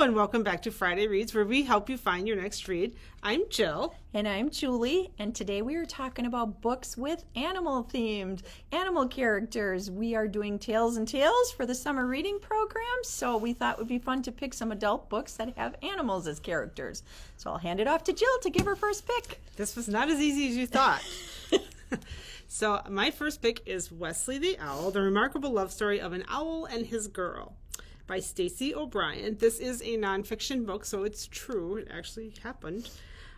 and welcome back to Friday Reads, where we help you find your next read. I'm Jill. And I'm Julie, and today we are talking about books with animal-themed, animal characters. We are doing Tales and Tales for the summer reading program, so we thought it would be fun to pick some adult books that have animals as characters. So I'll hand it off to Jill to give her first pick. This was not as easy as you thought. So my first pick is Wesley the Owl, the remarkable love story of an owl and his girl, by Stacey O'Brien. This is a nonfiction book, so it's true. It actually happened.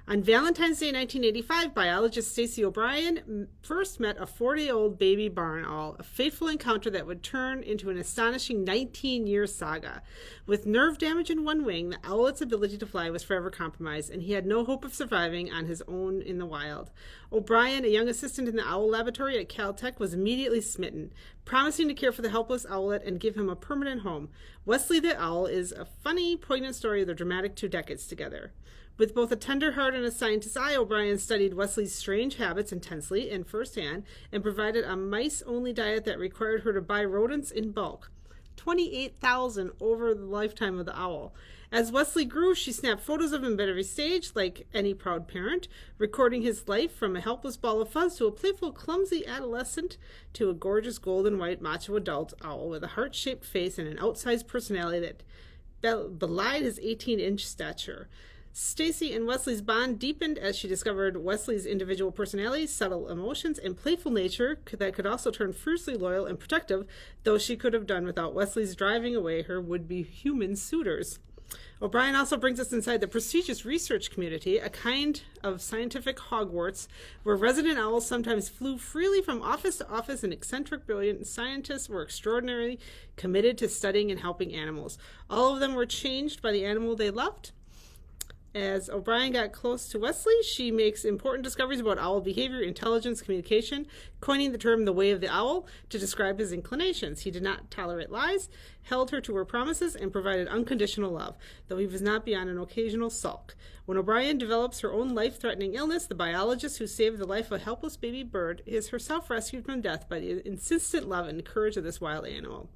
On Valentine's Day 1985, biologist Stacey O'Brien first met a 40-year-old baby barn owl, a fateful encounter that would turn into an astonishing 19-year saga. With nerve damage in one wing, the owlet's ability to fly was forever compromised, and he had no hope of surviving on his own in the wild. O'Brien, a young assistant in the owl laboratory at Caltech, was immediately smitten, promising to care for the helpless owlet and give him a permanent home. Wesley the Owl is a funny, poignant story of their dramatic 2 decades together. With both a tender heart and a scientist's eye, O'Brien studied Wesley's strange habits intensely and firsthand and provided a mice-only diet that required her to buy rodents in bulk. 28,000 over the lifetime of the owl. As Wesley grew, she snapped photos of him at every stage, like any proud parent, recording his life from a helpless ball of fuzz to a playful, clumsy adolescent to a gorgeous golden white macho adult owl with a heart-shaped face and an outsized personality that belied his 18-inch stature. Stacey and Wesley's bond deepened as she discovered Wesley's individual personality, subtle emotions, and playful nature that could also turn fiercely loyal and protective, though she could have done without Wesley's driving away her would-be human suitors. O'Brien also brings us inside the prestigious research community, a kind of scientific Hogwarts, where resident owls sometimes flew freely from office to office, and eccentric, brilliant scientists were extraordinarily committed to studying and helping animals. All of them were changed by the animal they loved. As O'Brien got close to Wesley, she makes important discoveries about owl behavior, intelligence, communication, coining the term the way of the owl to describe his inclinations. He did not tolerate lies, held her to her promises, and provided unconditional love, though he was not beyond an occasional sulk. When O'Brien develops her own life-threatening illness, the biologist who saved the life of a helpless baby bird is herself rescued from death by the insistent love and courage of this wild animal.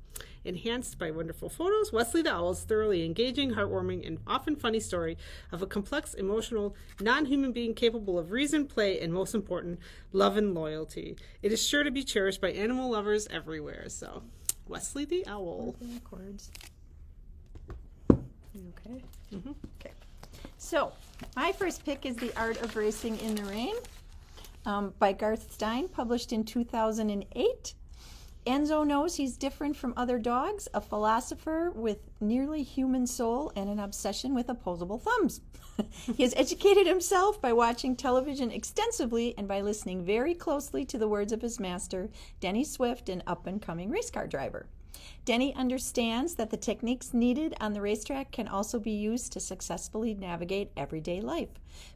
Enhanced by wonderful photos, Wesley the Owl's thoroughly engaging, heartwarming, and often funny story of a complex, emotional, non-human being capable of reason, play, and most important, love and loyalty. It is sure to be cherished by animal lovers everywhere. So, Wesley the Owl. Backwards. Okay. Mm-hmm. Okay. So, my first pick is The Art of Racing in the Rain by Garth Stein, published in 2008. Enzo knows he's different from other dogs, a philosopher with nearly human soul and an obsession with opposable thumbs. He has educated himself by watching television extensively and by listening very closely to the words of his master, Denny Swift, an up-and-coming race car driver. Denny understands that the techniques needed on the racetrack can also be used to successfully navigate everyday life.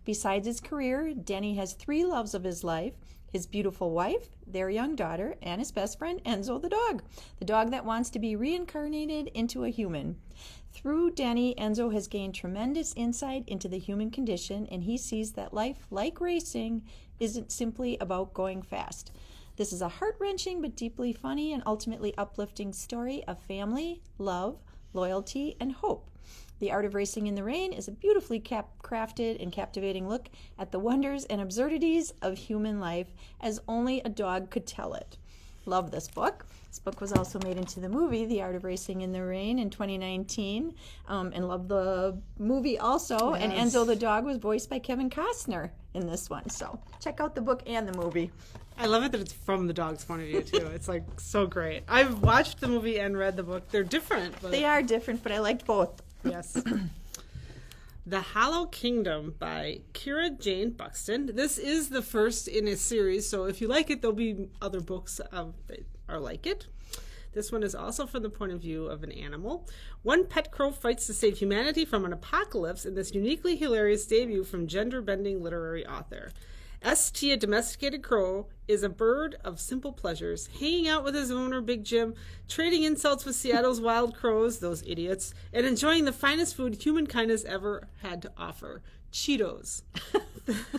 Besides his career, Denny has 3 loves of his life: his beautiful wife, their young daughter, and his best friend, Enzo the dog that wants to be reincarnated into a human. Through Denny, Enzo has gained tremendous insight into the human condition, and he sees that life, like racing, isn't simply about going fast. This is a heart-wrenching but deeply funny and ultimately uplifting story of family, love, loyalty, and hope. The Art of Racing in the Rain is a beautifully crafted and captivating look at the wonders and absurdities of human life as only a dog could tell it. Love this book. This book was also made into the movie, The Art of Racing in the Rain, in 2019, and love the movie also. Yes. And Enzo the dog was voiced by Kevin Costner in this one. So check out the book and the movie. I love it that it's from the dog's point of view, too. It's, like, so great. I've watched the movie and read the book. They're different. But they are different, but I liked both. Yes. The Hollow Kingdom by Kira Jane Buxton. This is the first in a series, so if you like it, there'll be other books that are like it. This one is also from the point of view of an animal. One pet crow fights to save humanity from an apocalypse in this uniquely hilarious debut from gender-bending literary author. S.T., a domesticated crow, is a bird of simple pleasures, hanging out with his owner, Big Jim, trading insults with Seattle's wild crows, those idiots, and enjoying the finest food humankind has ever had to offer, Cheetos.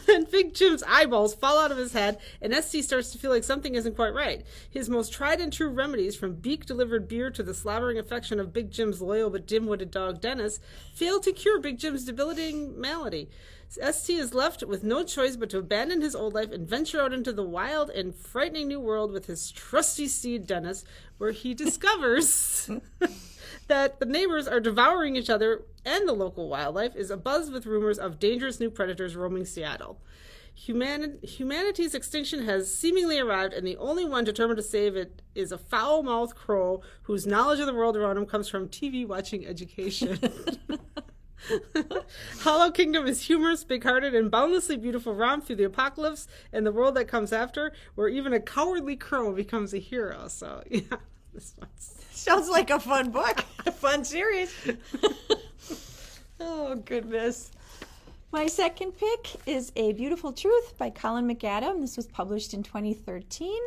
Then Big Jim's eyeballs fall out of his head, and ST starts to feel like something isn't quite right. His most tried and true remedies, from beak-delivered beer to the slobbering affection of Big Jim's loyal but dim-witted dog Dennis, fail to cure Big Jim's debilitating malady. ST is left with no choice but to abandon his old life and venture out into the wild and frightening new world with his trusty steed Dennis, where he discovers that the neighbors are devouring each other and the local wildlife is abuzz with rumors of dangerous new predators roaming Seattle. Humanity's extinction has seemingly arrived, and the only one determined to save it is a foul-mouthed crow whose knowledge of the world around him comes from TV watching education. Hollow Kingdom is humorous, big-hearted, and boundlessly beautiful romp through the apocalypse and the world that comes after, where even a cowardly crow becomes a hero. So, yeah, this one's... Sounds like a fun book, a fun series. Oh, goodness. My second pick is A Beautiful Truth by Colin McAdam. This was published in 2013.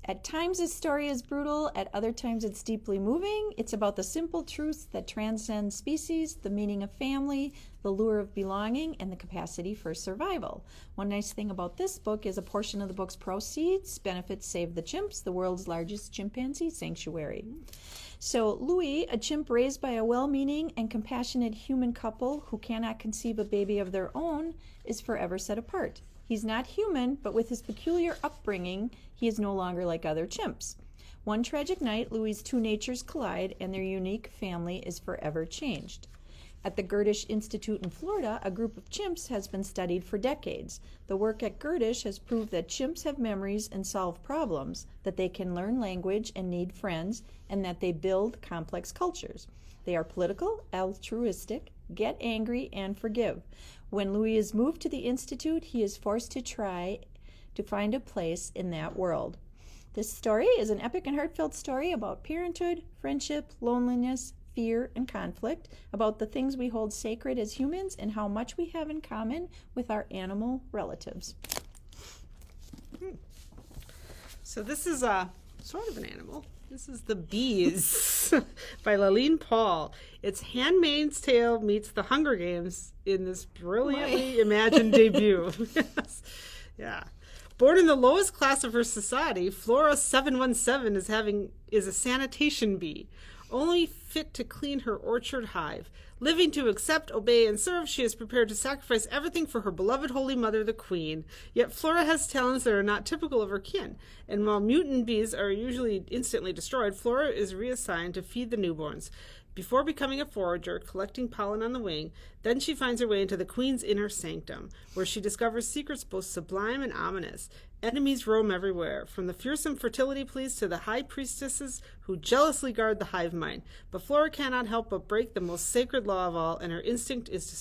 At times this story is brutal, at other times it's deeply moving. It's about the simple truths that transcend species, the meaning of family, the lure of belonging, and the capacity for survival. One nice thing about this book is a portion of the book's proceeds benefits Save the Chimps, the world's largest chimpanzee sanctuary. So Louis, a chimp raised by a well-meaning and compassionate human couple who cannot conceive a baby of their own, is forever set apart. He's not human, but with his peculiar upbringing, he is no longer like other chimps. One tragic night, Louis' two natures collide, and their unique family is forever changed. At the Gerdish Institute in Florida, a group of chimps has been studied for decades. The work at Gerdish has proved that chimps have memories and solve problems, that they can learn language and need friends, and that they build complex cultures. They are political, altruistic, get angry, and forgive. When Louis is moved to the Institute, he is forced to try to find a place in that world. This story is an epic and heartfelt story about parenthood, friendship, loneliness, fear, and conflict, about the things we hold sacred as humans and how much we have in common with our animal relatives. So this is sort of an animal. This is The Bees by Laline Paul. It's Handmaid's Tale meets The Hunger Games in this brilliantly imagined debut. Yes. Yeah. Born in the lowest class of her society, Flora 717 is a sanitation bee, only fit to clean her orchard hive. Living to accept, obey, and serve, she is prepared to sacrifice everything for her beloved holy mother, the queen. Yet Flora has talents that are not typical of her kin, and while mutant bees are usually instantly destroyed, Flora is reassigned to feed the newborns. Before becoming a forager, collecting pollen on the wing, then she finds her way into the queen's inner sanctum, where she discovers secrets both sublime and ominous. Enemies roam everywhere, from the fearsome fertility pleas to the high priestesses who jealously guard the hive mind. But Flora cannot help but break the most sacred law of all, and her instinct is to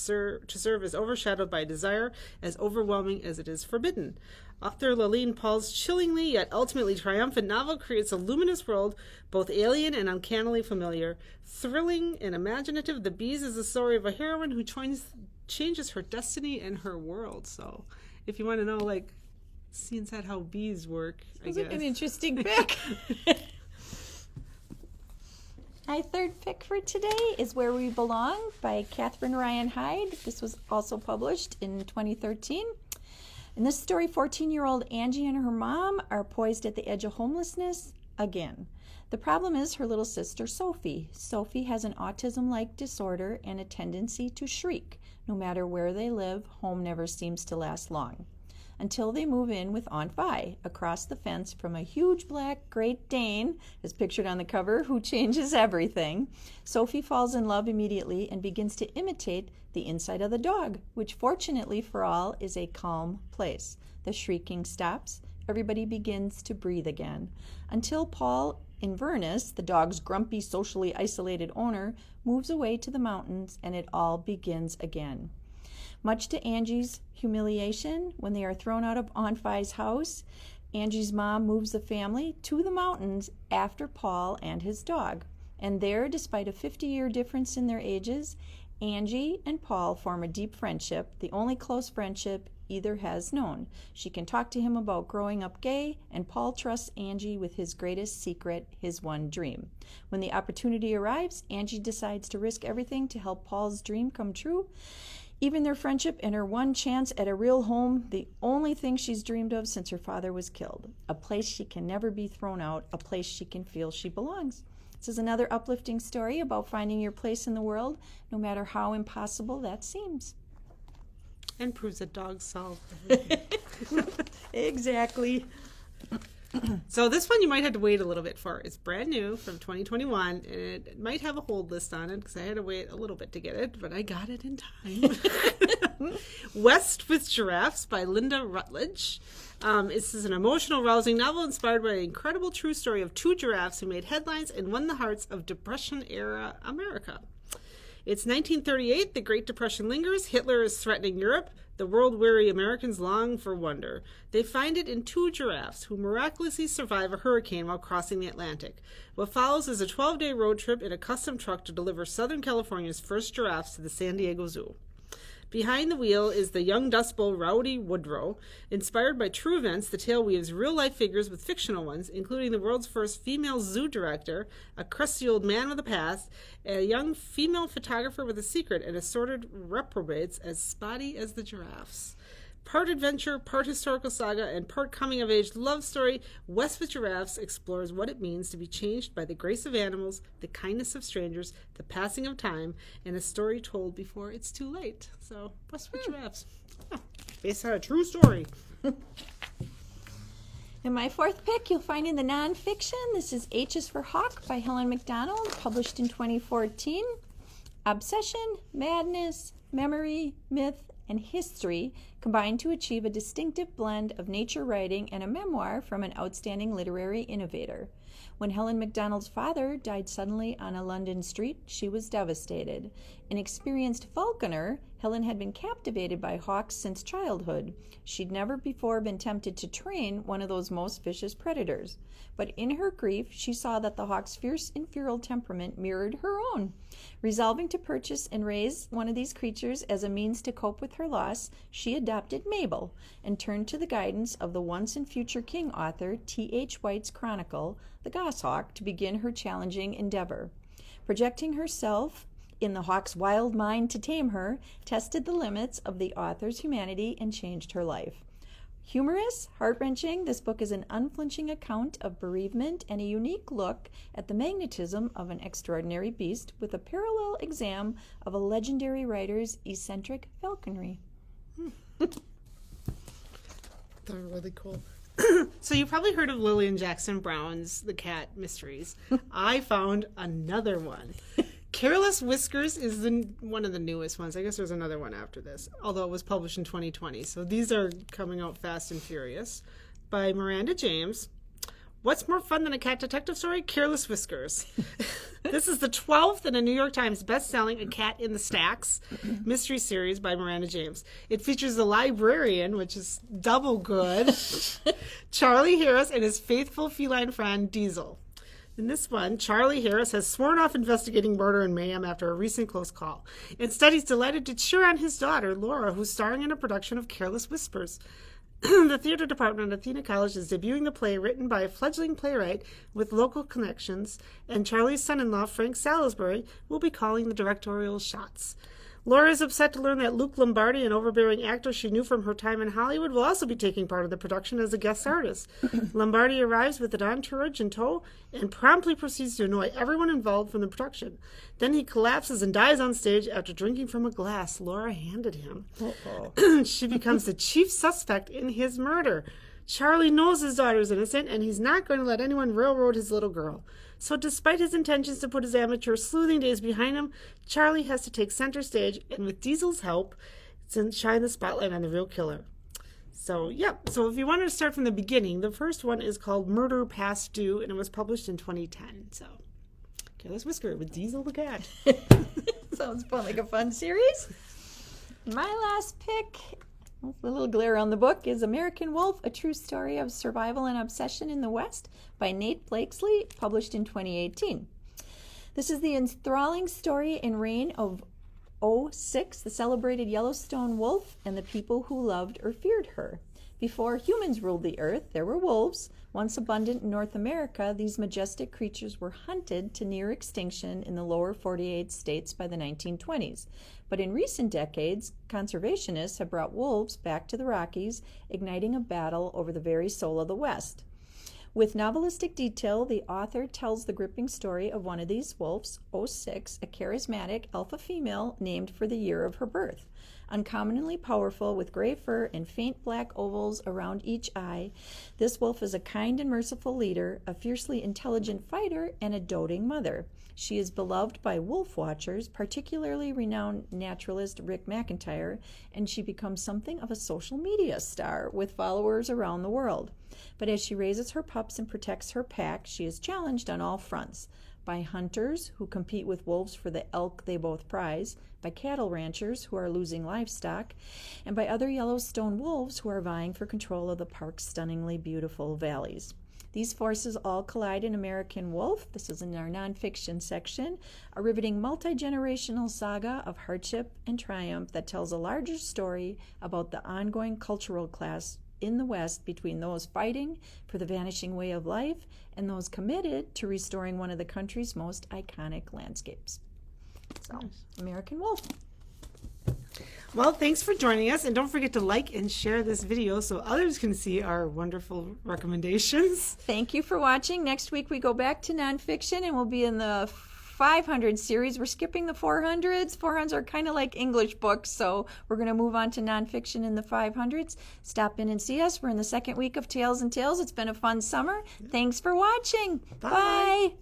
serve is overshadowed by a desire as overwhelming as it is forbidden. Author Laline Paul's chillingly yet ultimately triumphant novel creates a luminous world, both alien and uncannily familiar. Thrilling and imaginative, The Bees is the story of a heroine who changes her destiny and her world. So if you want to know, like, see inside how bees work, Sounds like an interesting pick. My third pick for today is Where We Belong by Catherine Ryan Hyde. This was also published in 2013. In this story, 14-year-old Angie and her mom are poised at the edge of homelessness again. The problem is her little sister, Sophie. Sophie has an autism-like disorder and a tendency to shriek. No matter where they live, home never seems to last long. Until they move in with Aunt Vi, across the fence from a huge black Great Dane, as pictured on the cover, who changes everything. Sophie falls in love immediately and begins to imitate the inside of the dog, which fortunately for all is a calm place. The shrieking stops. Everybody begins to breathe again. Until Paul Inverness, the dog's grumpy, socially isolated owner, moves away to the mountains and it all begins again. Much to Angie's humiliation, when they are thrown out of Aunt Vi's house, Angie's mom moves the family to the mountains after Paul and his dog. And there, despite a 50-year difference in their ages, Angie and Paul form a deep friendship, the only close friendship either has known. She can talk to him about growing up gay, and Paul trusts Angie with his greatest secret, his one dream. When the opportunity arrives, Angie decides to risk everything to help Paul's dream come true. Even their friendship and her one chance at a real home, the only thing she's dreamed of since her father was killed. A place she can never be thrown out, a place she can feel she belongs. This is another uplifting story about finding your place in the world, no matter how impossible that seems. And proves that dogs solve everything. Exactly. So this one you might have to wait a little bit for. It's brand new from 2021, and it might have a hold list on it because I had to wait a little bit to get it, but I got it in time. West with Giraffes by Linda Rutledge. This is an emotional, rousing novel inspired by an incredible true story of two giraffes who made headlines and won the hearts of Depression-era America. It's 1938, the Great Depression lingers, Hitler is threatening Europe, the world-weary Americans long for wonder. They find it in two giraffes who miraculously survive a hurricane while crossing the Atlantic. What follows is a 12-day road trip in a custom truck to deliver Southern California's first giraffes to the San Diego Zoo. Behind the wheel is the young Dust Bowl Rowdy Woodrow. Inspired by true events, the tale weaves real-life figures with fictional ones, including the world's first female zoo director, a crusty old man with a past, a young female photographer with a secret, and assorted reprobates as spotty as the giraffes. Part adventure, part historical saga, and part coming-of-age love story, West with Giraffes explores what it means to be changed by the grace of animals, the kindness of strangers, the passing of time, and a story told before it's too late. So, West with Giraffes. Yeah, based on a true story. And my fourth pick you'll find in the nonfiction. This is H is for Hawk by Helen McDonald, published in 2014. Obsession, madness, memory, myth, and history combined to achieve a distinctive blend of nature writing and a memoir from an outstanding literary innovator. When Helen McDonald's father died suddenly on a London street, she was devastated. An experienced falconer, Helen had been captivated by hawks since childhood. She'd never before been tempted to train one of those most vicious predators. But in her grief, she saw that the hawk's fierce and feral temperament mirrored her own. Resolving to purchase and raise one of these creatures as a means to cope with her loss, she adopted Mabel and turned to the guidance of the once and future King author T.H. White's chronicle, The Goshawk, to begin her challenging endeavor. Projecting herself in the hawk's wild mind to tame her, tested the limits of the author's humanity and changed her life. Humorous, heart-wrenching, this book is an unflinching account of bereavement and a unique look at the magnetism of an extraordinary beast with a parallel exam of a legendary writer's eccentric falconry. They're really cool. So you probably heard of Lillian Jackson Brown's The Cat Mysteries. I found another one. Careless Whiskers is one of the newest ones. I guess there's another one after this, although it was published in 2020. So these are coming out fast and furious. By Miranda James. What's more fun than a cat detective story? Careless Whiskers. This is the 12th in a New York Times best-selling A Cat in the Stacks mystery series by Miranda James. It features the librarian, which is double good, Charlie Harris, and his faithful feline friend, Diesel. In this one, Charlie Harris has sworn off investigating murder and mayhem after a recent close call. Instead, he's delighted to cheer on his daughter, Laura, who's starring in a production of Careless Whispers. The theater department at Athena College is debuting the play written by a fledgling playwright with local connections, and Charlie's son-in-law, Frank Salisbury, will be calling the directorial shots. Laura is upset to learn that Luke Lombardi, an overbearing actor she knew from her time in Hollywood, will also be taking part of the production as a guest artist. Lombardi arrives with an entourage in tow and promptly proceeds to annoy everyone involved from the production. Then he collapses and dies on stage after drinking from a glass Laura handed him. She becomes the chief suspect in his murder. Charlie knows his daughter's innocent, and he's not going to let anyone railroad his little girl. So despite his intentions to put his amateur sleuthing days behind him, Charlie has to take center stage, and with Diesel's help, shine the spotlight on the real killer. So, So if you wanted to start from the beginning, the first one is called Murder Past Due, and it was published in 2010. So, Careless Whisker with Diesel the cat. Sounds fun, like a fun series. My last pick, a little glare on the book, is American Wolf, A True Story of Survival and Obsession in the West by Nate Blakesley, published in 2018. This is the enthralling story and reign of 06, the celebrated Yellowstone wolf, and the people who loved or feared her. Before humans ruled the earth, there were wolves. Once abundant in North America, these majestic creatures were hunted to near extinction in the lower 48 states by the 1920s. But in recent decades, conservationists have brought wolves back to the Rockies, igniting a battle over the very soul of the West. With novelistic detail, the author tells the gripping story of one of these wolves, 06, a charismatic alpha female named for the year of her birth. Uncommonly powerful, with gray fur and faint black ovals around each eye, this wolf is a kind and merciful leader, a fiercely intelligent fighter, and a doting mother. She is beloved by wolf watchers, particularly renowned naturalist Rick McIntyre, and she becomes something of a social media star with followers around the world. But as she raises her pups and protects her pack, she is challenged on all fronts. By hunters who compete with wolves for the elk they both prize, by cattle ranchers who are losing livestock, and by other Yellowstone wolves who are vying for control of the park's stunningly beautiful valleys. These forces all collide in American Wolf. This is in our nonfiction section, a riveting multi-generational saga of hardship and triumph that tells a larger story about the ongoing cultural clash in the West between those fighting for the vanishing way of life and those committed to restoring one of the country's most iconic landscapes. So, American Wolf. Well, thanks for joining us, and don't forget to like and share this video so others can see our wonderful recommendations. Thank you for watching. Next week we go back to nonfiction, and we'll be in the 500 series. We're skipping the 400s. 400s are kind of like English books, so we're going to move on to nonfiction in the 500s. Stop in and see us. We're in the second week of Tales and Tales. It's been a fun summer. Thanks for watching. Bye. Bye.